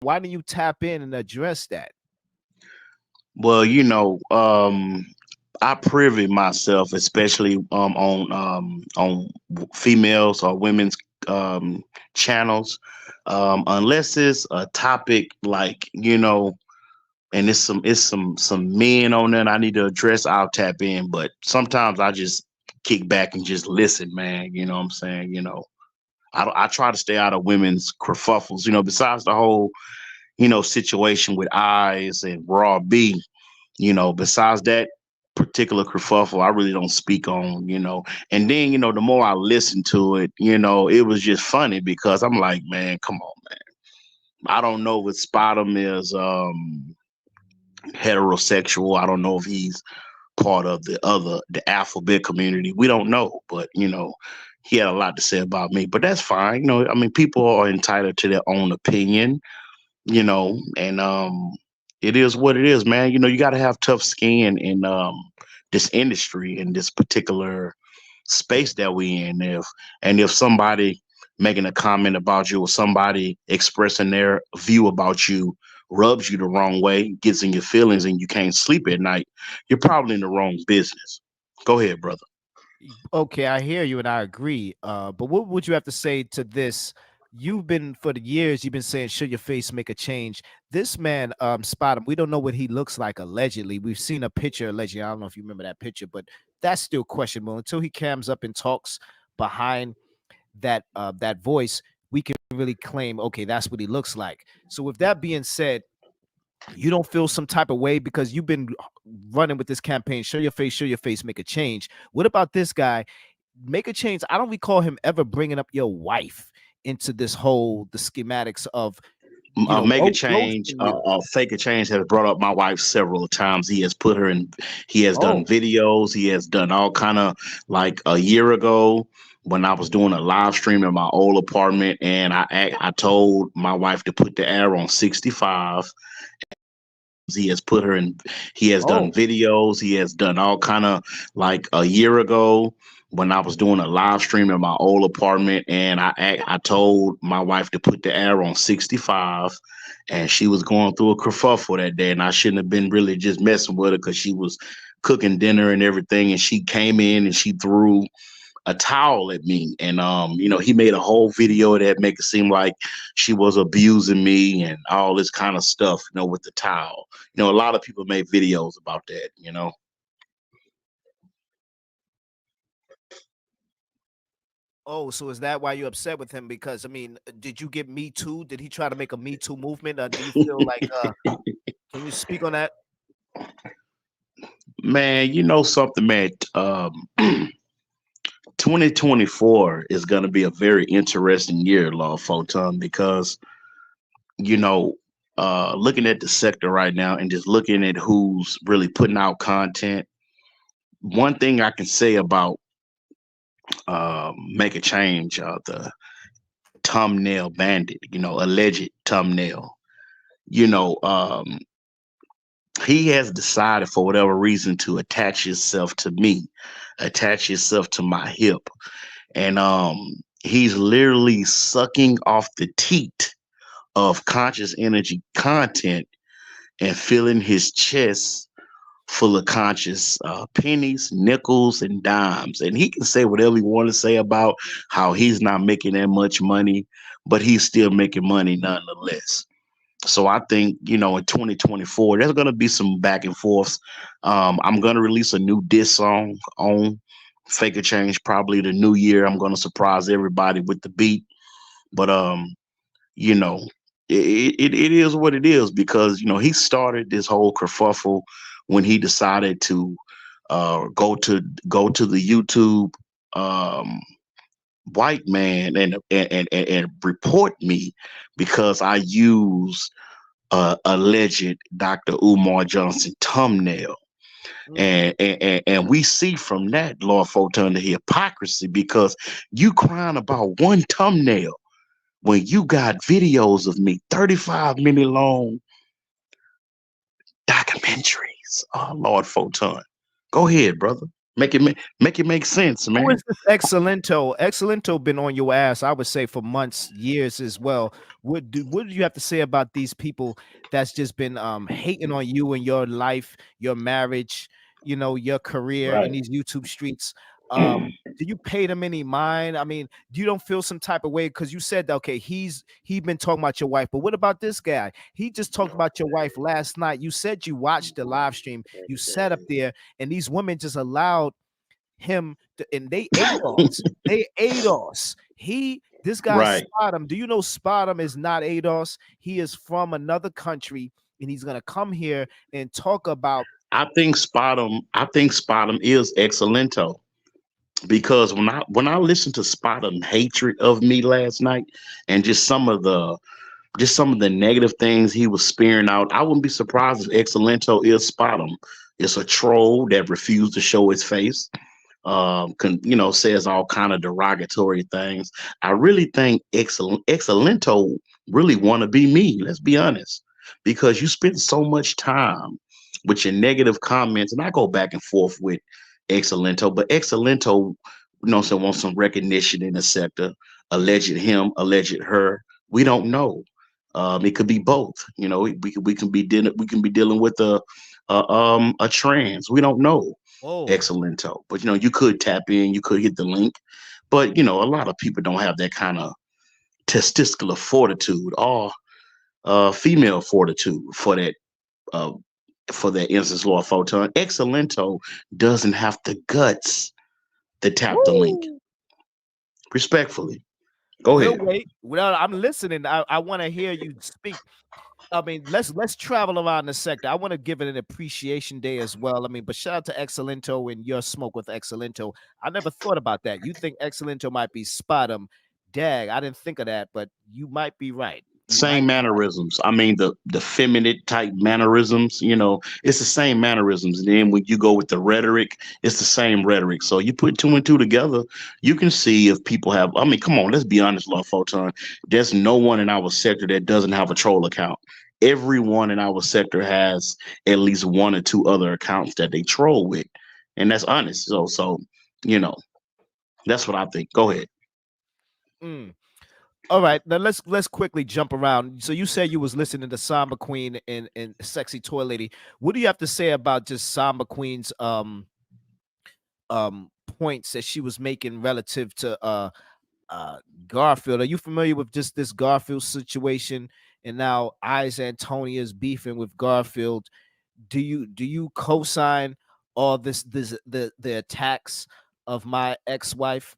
Why didn't you tap in and address that? Well, I privy myself, especially on females or women's channels, unless it's a topic like and it's some men on there and I need to address. I'll tap in, but sometimes I just kick back and just listen, man. You know what I'm saying? I try to stay out of women's kerfuffles. Besides the whole situation with eyes and raw B. Besides that particular kerfuffle, I really don't speak on. And then the more I listen to it, it was just funny because I'm like, man, come on, man. I don't know if Spotum is heterosexual. I don't know if he's part of the alphabet community. We don't know, but he had a lot to say about me. But that's fine. I mean, people are entitled to their own opinion. And it is what it is, man. You got to have tough skin in this industry, in this particular space that we in. If somebody making a comment about you or somebody expressing their view about you rubs you the wrong way, gets in your feelings, and you can't sleep at night, you're probably in the wrong business. Go ahead, brother. Okay, I hear you and I agree. But what would you have to say to this? You've been for the years you've been saying, should your face make a change? This man, Spot him. We don't know what he looks like allegedly. We've seen a picture allegedly. I don't know if you remember that picture, but that's still questionable until he cams up and talks behind that voice. We can really claim, okay, that's what he looks like. So with that being said, you don't feel some type of way because you've been running with this campaign, show your face, make a change. What about this guy? Make a change. I don't recall him ever bringing up your wife into this whole the schematics of Make a change, roasting you. fake a change has brought up my wife several times. He has put her in. He has done Oh, videos. He has done all kind of like a year ago when I was doing a live stream in my old apartment, and I told my wife to put the air on 65. He has put her in. He has done oh, videos. He has done all kind of like a year ago when I was doing a live stream in my old apartment, and I told my wife to put the air on 65, and she was going through a kerfuffle that day, and I shouldn't have been really just messing with her because she was cooking dinner and everything, and she came in and she threw a towel at me, and he made a whole video of that, make it seem like she was abusing me and all this kind of stuff, with the towel. A lot of people made videos about that. oh. So is that why you're upset with him? Because I mean, did you get Me Too? Did he try to make a Me Too movement? Do you feel like? Can you speak on that? Man, you know something, man. 2024 is going to be a very interesting year, Law Photon, because you know, looking at the sector right now and just looking at who's really putting out content. One thing I can say about Make a Change, the thumbnail bandit, alleged thumbnail, you know, um, he has decided for whatever reason to attach himself to me, attach himself to my hip. And he's literally sucking off the teat of conscious energy content and filling his chest full of conscious pennies, nickels, and dimes. And he can say whatever he want to say about how he's not making that much money, but he's still making money nonetheless. So I think, in 2024, there's going to be some back and forths. I'm going to release a new diss song on Fake a Change, probably the new year. I'm going to surprise everybody with the beat. But, you know, it is what it is because, he started this whole kerfuffle when he decided to go to the YouTube um, white man and report me because I use alleged Dr. Umar Johnson thumbnail. Mm. And we see from that, Lord Photon, the hypocrisy because you crying about one thumbnail when you got videos of me, 35-minute long documentaries. Oh, Lord Photon. Go ahead, brother. Make it make sense, Who man. is this Excellento? Excellento been on your ass, I would say, for months, years as well. What do you have to say about these people that's just been hating on you and your life, your marriage, your career in Right. these YouTube streets? Do you pay them any mind? I mean, you don't feel some type of way because you said that, okay, he been talking about your wife, but what about this guy? He just talked about your wife last night. You said you watched the live stream, you sat up there, and these women just allowed him and they ADOS. They ADOS. This guy Right. Spottum. Do you know Spottum is not ADOS? He is from another country and he's gonna come here and talk about. I think Spottum is excellento because when I listened to Spottum hatred of me last night and just some of the negative things he was spearing out, I wouldn't be surprised if excellento is Spottum. It's a troll that refused to show his face. Says all kind of derogatory things. I really think Excellento really want to be me. Let's be honest, because you spend so much time with your negative comments, and I go back and forth with Excellento, but Excellento, wants some recognition in the sector. Alleged him, alleged her. We don't know. It could be both. We can be dealing with a trans. We don't know. Oh, Excellento. But you could tap in, you could hit the link. But a lot of people don't have that kind of testicular fortitude or female fortitude uh for that instance, Lord Photon. Excellento doesn't have the guts to tap the link. woo. Respectfully. Go We'll ahead. wait. Well, I'm listening. I want to hear you speak. I mean, let's travel around the sector. I want to give it an appreciation day as well. I mean, but shout out to Excellento and your smoke with Excellento. I never thought about that. You think Excellento might be Spottum? Dag, I didn't think of that, but you might be right. You Same might be right. mannerisms. I mean, the feminine type mannerisms. It's the same mannerisms. And then when you go with the rhetoric, it's the same rhetoric. So you put two and two together, you can see if people have. I mean, come on, let's be honest, Love Photon. There's no one in our sector that doesn't have a troll account. Everyone in our sector has at least one or two other accounts that they troll with, and that's honest. So you know, that's what I think. Go ahead. Mm. All right, now let's quickly jump around. So you said you was listening to Samba Queen and Sexy Toy Lady. What do you have to say about just Samba Queen's points that she was making relative to uh Garfield? Are you familiar with just this Garfield situation? And now Eyes Antonia is beefing with Garfield. Do you co-sign all the attacks of my ex-wife?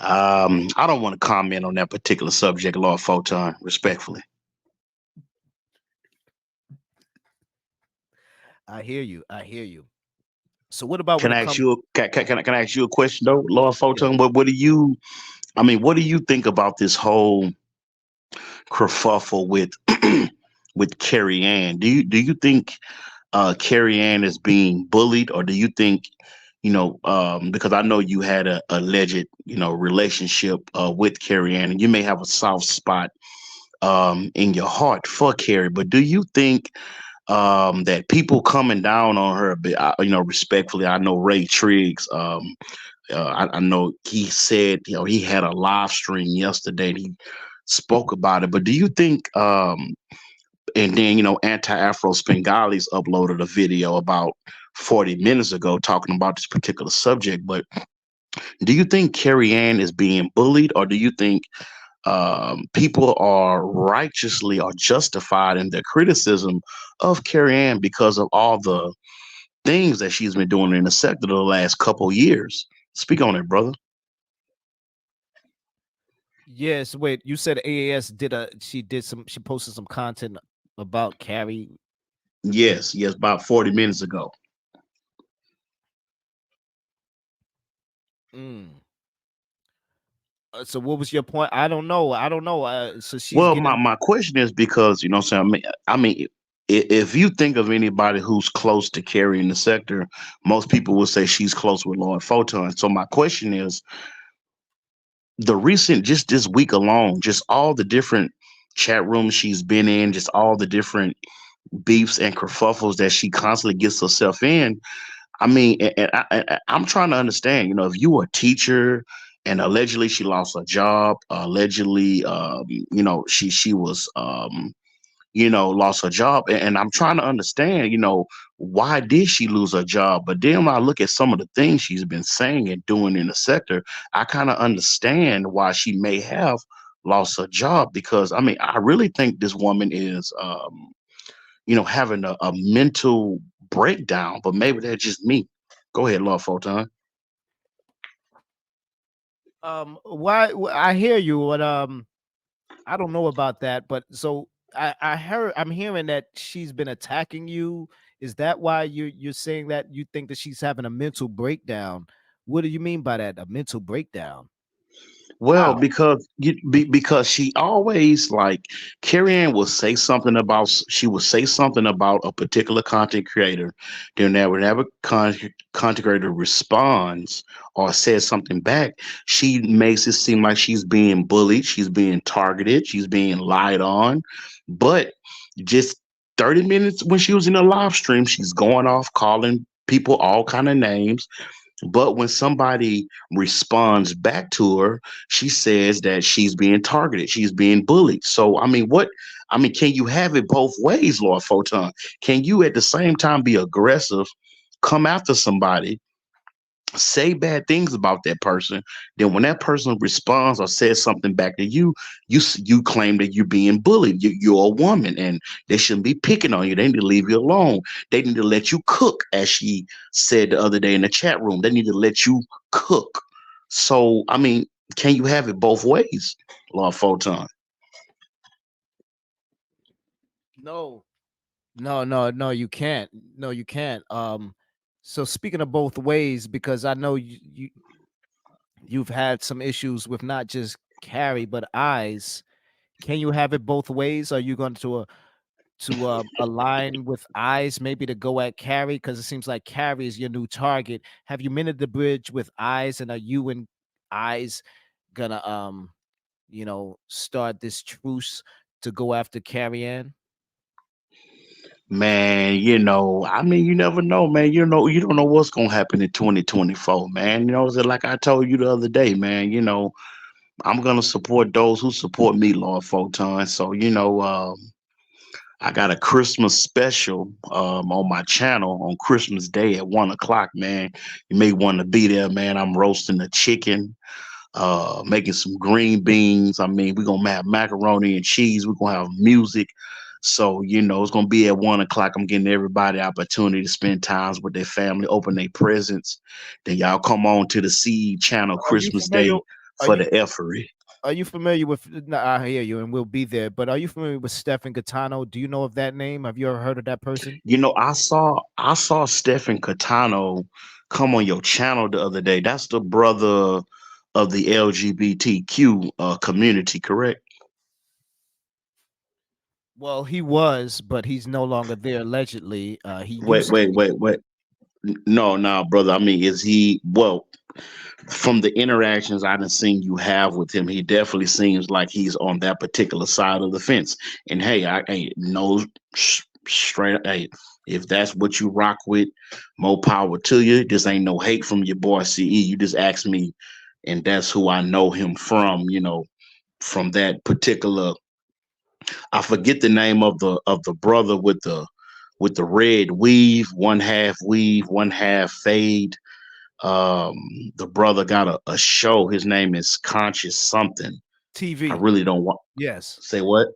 I don't want to comment on that particular subject, Lord Photon, respectfully. I hear you. I hear you. So what about when Can it I ask comes? you? Can I ask you a question though, Lord Yeah. Photon? What do you? I mean, what do you think about this whole kerfuffle with with Carrie Ann? Do you think Carrie Ann is being bullied, or do you think because I know you had a alleged relationship with Carrie Ann, and you may have a soft spot in your heart for Carrie, but do you think that people coming down on her a bit, respectfully? I know Ray Triggs. I know he said, he had a live stream yesterday and he spoke about it. But do you think, and then, Anti Afro Spengali's uploaded a video about 40 minutes ago talking about this particular subject. But do you think Carrie Ann is being bullied, or do you think people are righteously or justified in their criticism of Carrie Ann because of all the things that she's been doing in the sector the last couple years? Speak on it, brother. Yes, wait, you said AAS she posted some content about Carrie. Yes, yes, about 40 minutes ago. Mm. So what was your point? I don't know. I don't know. So she's Well, my, getting. my question is because, what I'm saying, if you think of anybody who's close to Carrie in the sector, most people will say she's close with Lord Photon. So my question is, the recent, just this week alone, just all the different chat rooms she's been in, just all the different beefs and kerfuffles that she constantly gets herself in. I mean, I'm trying to understand. If you were a teacher and allegedly she lost her job, allegedly, she was, lost her job, and I'm trying to understand, why did she lose her job? But then when I look at some of the things she's been saying and doing in the sector, I kind of understand why she may have lost her job because I mean, I really think this woman is, having a mental breakdown, but maybe that's just me. Go ahead, Lord Photon. I hear you, but I don't know about that. But so I'm hearing that she's been attacking you. Is that why you're saying that you think that she's having a mental breakdown? What do you mean by that? A mental breakdown? Well, How? because she always like Carrie Ann will say something about she will say something about a particular content creator, then whenever content creator responds or says something back, she makes it seem like she's being bullied, she's being targeted, she's being lied on. But just 30 minutes when she was in a live stream, she's going off calling people all kind of names, but when somebody responds back to her, she says that she's being targeted, she's being bullied. So, I mean, can you have it both ways, Lord Photon? Can you at the same time be aggressive, come after somebody, say bad things about that person, then when that person responds or says something back to you, you claim that you're being bullied, you're a woman and they shouldn't be picking on you, they need to leave you alone, they need to let you cook, as she said the other day in the chat room, they need to let you cook. So I mean, can you have it both ways, Lord Photon? No, no, you can't. No, you can't. So speaking of both ways, because I know you've had some issues with not just Carrie but Eyes. Can you have it both ways? Are you going to align with Eyes, maybe to go at Carrie? Because it seems like Carrie is your new target. Have you mended the bridge with Eyes, and are you and Eyes gonna start this truce to go after Carrie Ann? Man, I mean, you never know, man. You don't know what's gonna happen in 2024, man. Like I told you the other day, man. I'm gonna support those who support me, Lord Photon. So I got a Christmas special on my channel on Christmas Day at 1 o'clock, man. You may want to be there, man. I'm roasting a chicken, making some green beans. I mean, we're gonna have macaroni and cheese. We're gonna have music. So, it's gonna be at 1 o'clock. I'm getting everybody opportunity to spend times with their family, open their presents. Then y'all come on to the Seed channel Are you Christmas familiar? Day Are for you the effery. are you familiar with? No, I hear you, and we'll be there. But are you familiar with Stefan Gattano? Do you know of that name? Have you ever heard of that person? I saw Stephen Catano come on your channel the other day. That's the brother of the LGBTQ community, correct? Well, he was, but he's no longer there. Allegedly, he Wait, used to wait, be. wait, wait. No, no, brother. I mean, is he well, from the interactions I done seen you have with him, he definitely seems like he's on that particular side of the fence. And hey, I ain't no straight. Hey, if that's what you rock with, more power to you. This ain't no hate from your boy CE. You just asked me, and that's who I know him from. From that particular. I forget the name of the brother with the red weave, one half weave, one half fade. um the brother got a show. His name is Conscious something. I TV. really don't want Yes, say what.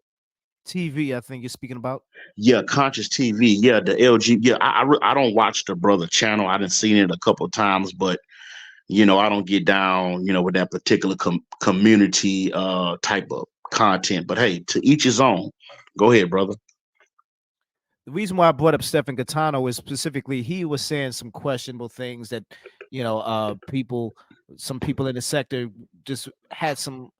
TV. I think you're speaking about. Yeah, Conscious TV. Yeah, the LG. Yeah, I don't watch the brother channel. I didn't seen it a couple of times, but I don't get down with that particular community type of content. But hey, to each his own. Go ahead, brother. The reason why I brought up Stefan Gattano is specifically he was saying some questionable things that some people in the sector just had some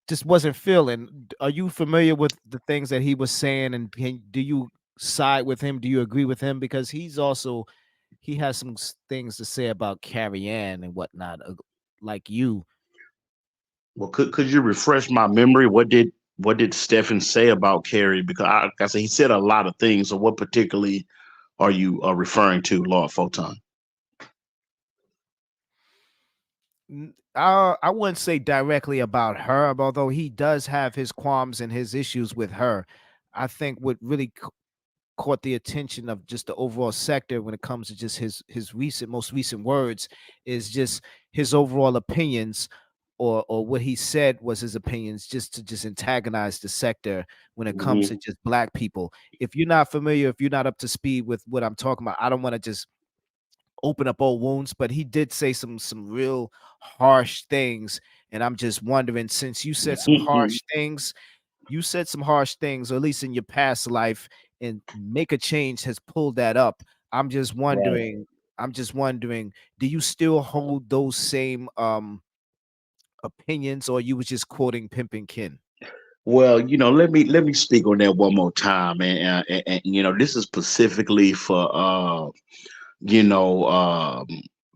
just wasn't feeling. Are you familiar with the things that he was saying, and do you side with him? Do you agree with him? Because he has some things to say about Carrie Ann and whatnot, like you. Well, could you refresh my memory? What did What did Stephen say about Kerry? Because like I said, he said a lot of things. So what particularly are you referring to, Lord Photon? I wouldn't say directly about her, although he does have his qualms and his issues with her. I think what really caught the attention of just the overall sector when it comes to just his most recent words is just his overall opinions, or what he said was his opinions, just to just antagonize the sector when it comes to Hmm. just black people. If you're not familiar, if you're not up to speed with what I'm talking about, I don't want to just open up old wounds, but he did say some real harsh things. And I'm just wondering, since you said some harsh things, or at least in your past life, and Make a Change has pulled that up. I'm just Right. wondering, do you still hold those same opinions, or you was just quoting Pimpin' Ken? Well, let me speak on that one more time, and this is specifically for you know,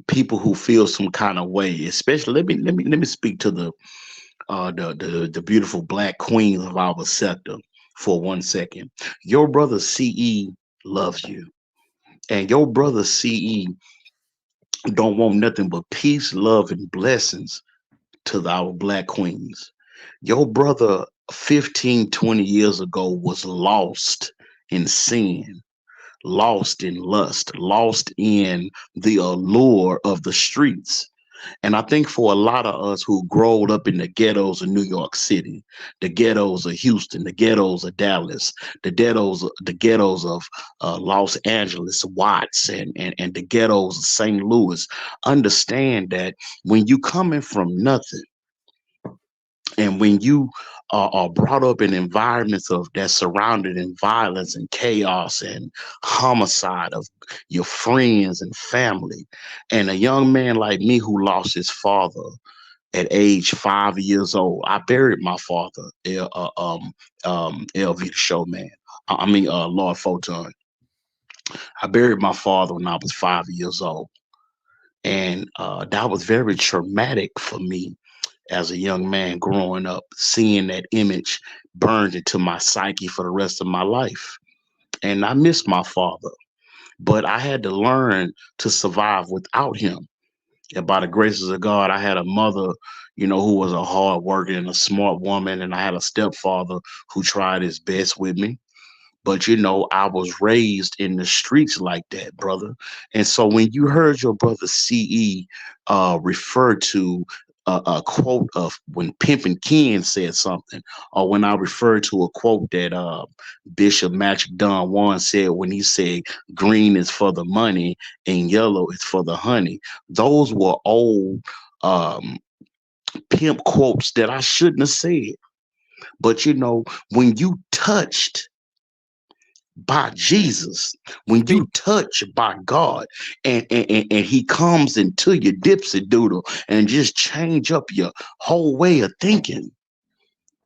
people who feel some kind of way. Especially, let me speak to the beautiful black queens of our sector for 1 second. Your brother CE loves you, and your brother CE don't want nothing but peace, love, and blessings to our black queens. Your brother 15, 20 years ago was lost in sin, lost in lust, lost in the allure of the streets. And I think for a lot of us who growed up in the ghettos of New York City, the ghettos of Houston, the ghettos of Dallas, the ghettos of Los Angeles, Watts, and the ghettos of St. Louis, understand that when you coming from nothing, and when you are brought up in environments of that surrounded in violence and chaos and homicide of your friends and family, and a young man like me who lost his father at age 5 years old, I buried my father, LV the Showman. I mean, Lord Photon. I buried my father when I was 5 years old, and that was very traumatic for me as a young man growing up, seeing that image burned into my psyche for the rest of my life. And I miss my father, but I had to learn to survive without him. And by the graces of God, I had a mother, who was a hard worker and a smart woman, and I had a stepfather who tried his best with me. But I was raised in the streets like that, brother. And so when you heard your brother CE refer to a quote of when Pimpin' Ken said something, or when I referred to a quote that Bishop Magic Don Juan said when he said green is for the money and yellow is for the honey, those were old pimp quotes that I shouldn't have said. But when you touched by Jesus, when Speak. you touch by God, and he comes into your dipsy doodle and just change up your whole way of thinking.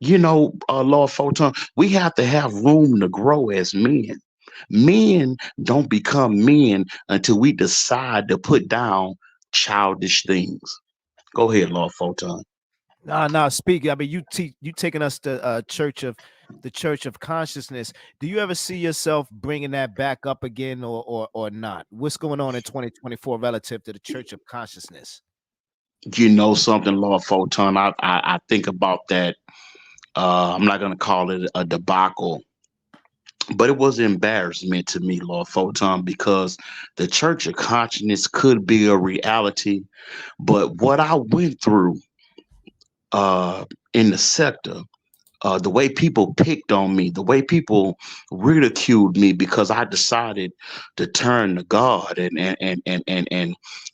Lord Photon, we have to have room to grow as men. Men don't become men until we decide to put down childish things. Go ahead, Lord Photon. Nah, nah, speak. I mean, you taking us to the Church of Consciousness. Do you ever see yourself bringing that back up again, or not? What's going on in 2024 relative to the Church of Consciousness? You know something, Lord Photon? I think about that. I'm not going to call it a debacle, but it was embarrassment to me, Lord Photon, because the Church of Consciousness could be a reality. But what I went through uh, in the sector, the way people picked on me, the way people ridiculed me because I decided to turn to God and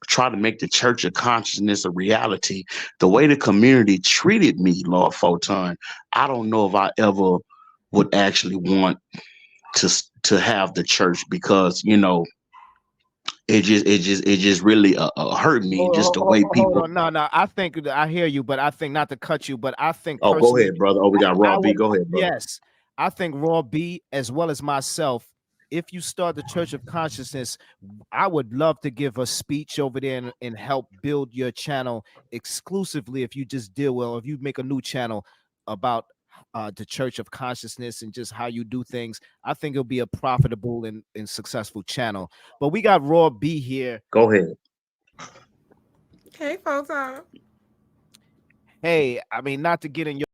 try to make the Church of Consciousness a reality, the way the community treated me, Lord Photon, I don't know if I ever would actually want to have the church, because it just really hurt me, just the way Hold people. on. No, no. I think I hear you, but I think, not to cut you, but I think Oh, go personally, ahead, brother. Oh, we got Raw I B. would, Go ahead, brother. yes, I think Raw B as well as myself. If you start the Church of Consciousness, I would love to give a speech over there and help build your channel exclusively. If you just deal well, if you make a new channel about the Church of Consciousness and just how you do things, I think it'll be a profitable and successful channel. But we got Raw B here. Go ahead. Hey, folks. Hey, I mean, not to get in your